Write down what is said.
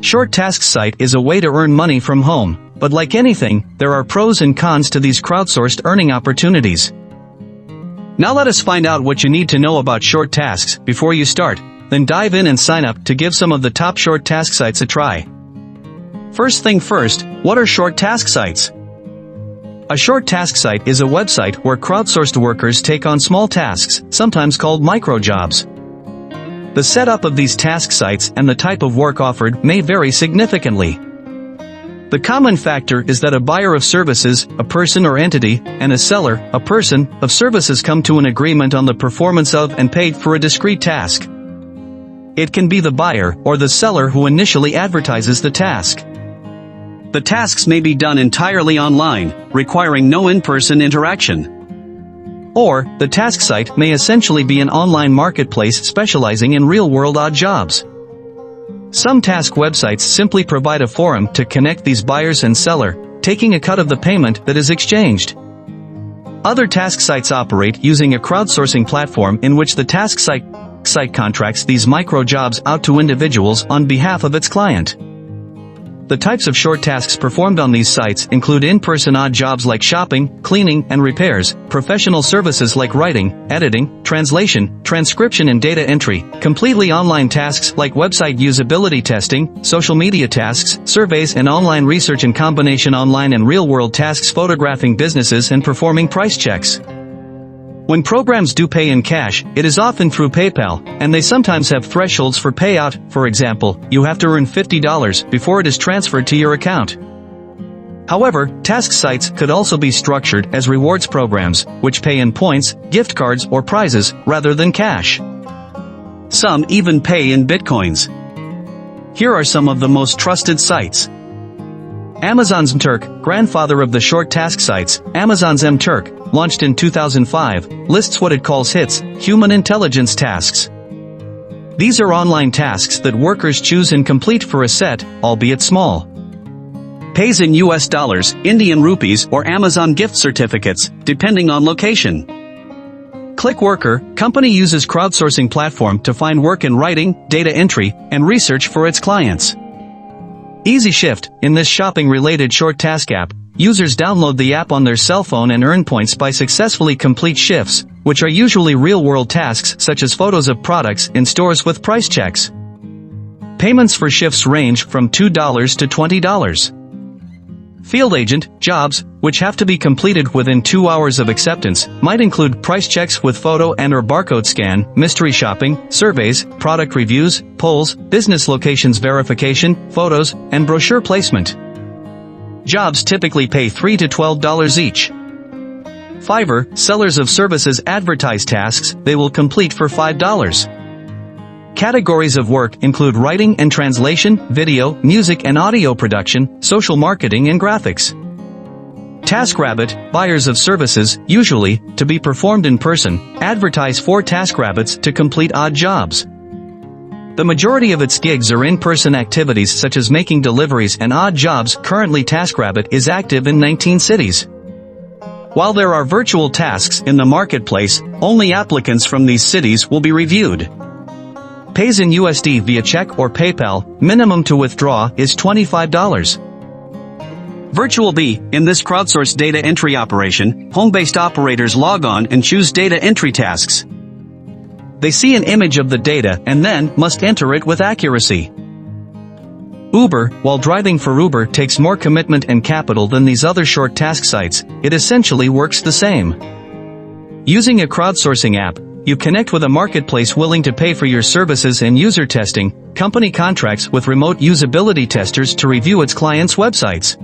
Short Tasks site is a way to earn money from home, but like anything, there are pros and cons to these crowdsourced earning opportunities. Now let us find out what you need to know about short tasks before you start, then dive in and sign up to give some of the top short task sites a try. First thing first, what are short task sites? A short task site is a website where crowdsourced workers take on small tasks, sometimes called microjobs. The setup of these task sites and the type of work offered may vary significantly. The common factor is that a buyer of services, a person or entity, and a seller, a person, of services come to an agreement on the performance of and paid for a discrete task. It can be the buyer or the seller who initially advertises the task. The tasks may be done entirely online, requiring no in-person interaction. Or, the task site may essentially be an online marketplace specializing in real-world odd jobs. Some task websites simply provide a forum to connect these buyers and seller, taking a cut of the payment that is exchanged. Other task sites operate using a crowdsourcing platform in which the task site contracts these micro-jobs out to individuals on behalf of its client. The types of short tasks performed on these sites include in-person odd jobs like shopping, cleaning, and repairs, professional services like writing, editing, translation, transcription and data entry, completely online tasks like website usability testing, social media tasks, surveys and online research and combination online and real-world tasks photographing businesses and performing price checks. When programs do pay in cash, it is often through PayPal, and they sometimes have thresholds for payout. For example, you have to earn $50 before it is transferred to your account. However, task sites could also be structured as rewards programs, which pay in points, gift cards or prizes, rather than cash. Some even pay in bitcoins. Here are some of the most trusted sites. Amazon's MTurk, grandfather of the short task sites, Amazon's MTurk, launched in 2005, lists what it calls HITS, human intelligence tasks. These are online tasks that workers choose and complete for a set, albeit small. Pays in US dollars, Indian rupees, or Amazon gift certificates, depending on location. ClickWorker, company uses crowdsourcing platform to find work in writing, data entry, and research for its clients. EasyShift, in this shopping-related short task app, users download the app on their cell phone and earn points by successfully complete shifts, which are usually real-world tasks such as photos of products in stores with price checks. Payments for shifts range from $2 to $20. Field agent jobs, which have to be completed within 2 hours of acceptance, might include price checks with photo and/or barcode scan, mystery shopping, surveys, product reviews, polls, business locations verification, photos, and brochure placement. Jobs typically pay $3 to $12 each. Fiverr, sellers of services advertise tasks they will complete for $5. Categories of work include writing and translation, video, music and audio production, social marketing and graphics. TaskRabbit, buyers of services, usually, to be performed in person, advertise for TaskRabbits to complete odd jobs. The majority of its gigs are in-person activities such as making deliveries and odd jobs. Currently TaskRabbit is active in 19 cities. While there are virtual tasks in the marketplace, only applicants from these cities will be reviewed. Pays in USD via check or PayPal, minimum to withdraw is $25. Virtual Bee, in this crowdsourced data entry operation, home-based operators log on and choose data entry tasks. They see an image of the data and then must enter it with accuracy. Uber, while driving for Uber takes more commitment and capital than these other short task sites, it essentially works the same. Using a crowdsourcing app, you connect with a marketplace willing to pay for your services and user testing. Company contracts with remote usability testers to review its clients' websites.